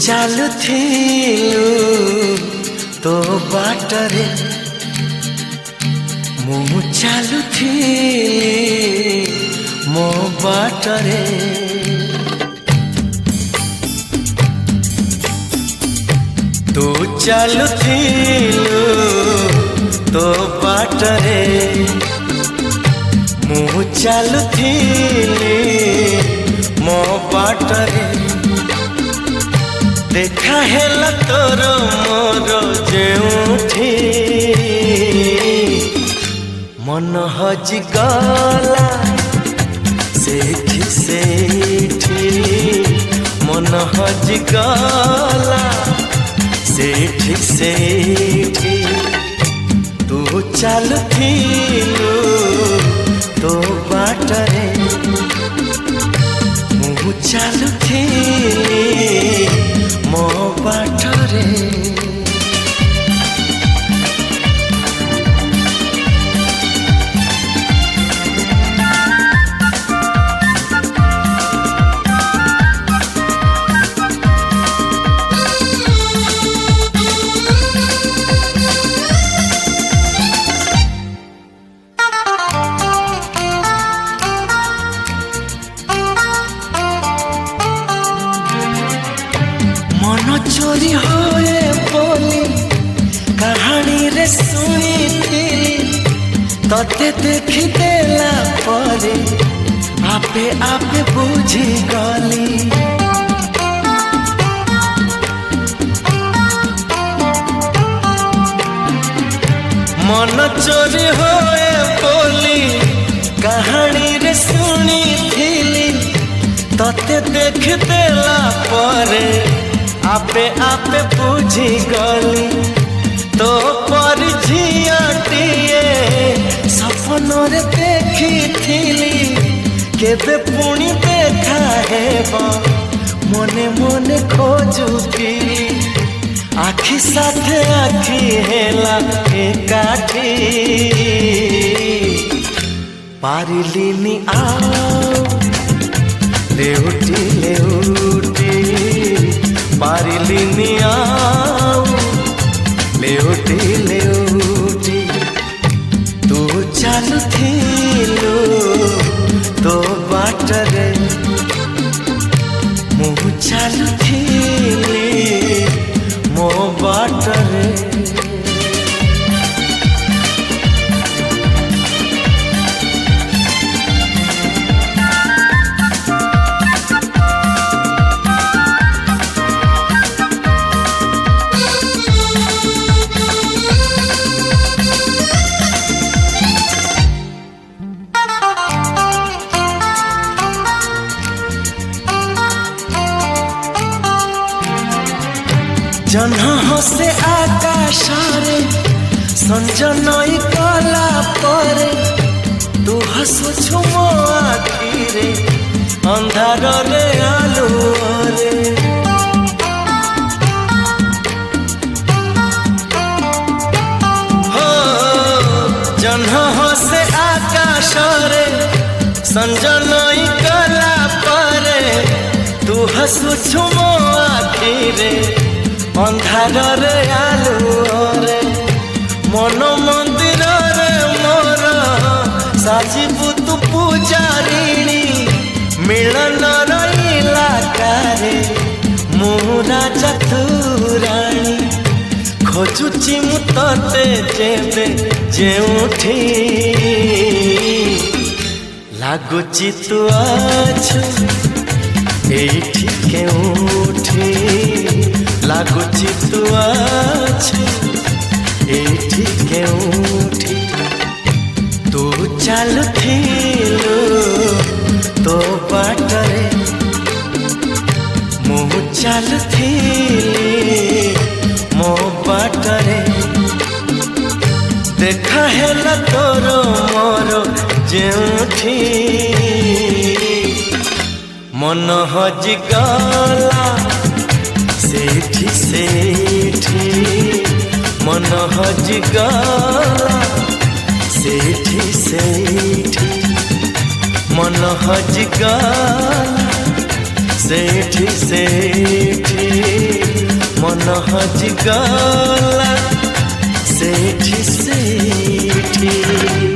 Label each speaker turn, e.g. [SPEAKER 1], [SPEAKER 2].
[SPEAKER 1] ଚାଲୁଥିଲୁ ତୋ ବାଟରେ ମୁଁ ଚାଲୁଥିଲି ମୋ ବାଟରେ ତୁ ଚାଲୁଥିଲୁ ତୋ ବାଟରେ ମୁଁ ଚାଲୁଥିଲି ମୋ ବାଟରେ देखा हेला तोर मोर जेउठी मन हजि गला सेठी सेठी मन हजि गला सेठी सेठी तू चालुथिलु तो बाटरे मु चालुथिली मो बाटरे मन चोरी होए बोली कहानी रे सुनी थी तते देखी देला परे आपे आपे बुझी गली मन चोरी होए बोली कहानी रे सुनी थी तते देखी देला परे आपे आपे बुझी गली तो पर झियाटिए सपन रे देखी थी केबे पुणी देखा हेबा मने मने खोजुथिली आखि साथे आखि हेला एकाठी पारिलिनी आओ लेउटी लेउटी पारिलिनी आओ लेउटी लेउटी तू चालुथिलु तो बाटरे मु चालुथिली मो बाटरे जह्न हसे आकाश रे संजनई कला परे तू हसुछु मो आखि रे अंधार रे आलू रे हो जह्न हसे आकाश रे संजनई कला परे तू हसुछु मो आखि रे अंधार रे आलू रे मन मंदिर रे मोर साजिबु तू पूजारिणी मिलन रईला कारे मु राजा तू राणी खोजुची मु तते जेबे जेउठी लागुची तू अछु एठी केउठी लागुची तू अछु एठी केउठी तू चालुथिलु तो बाटरे मु चालुथिली मो बाटरे देखा हेला तोर मोर जेउठी मन हजि गला सेठी सेठी मन हजि गला सेठी सेठी मन हजि गला सेठी सेठी मन हजिगला सेठी सेठी।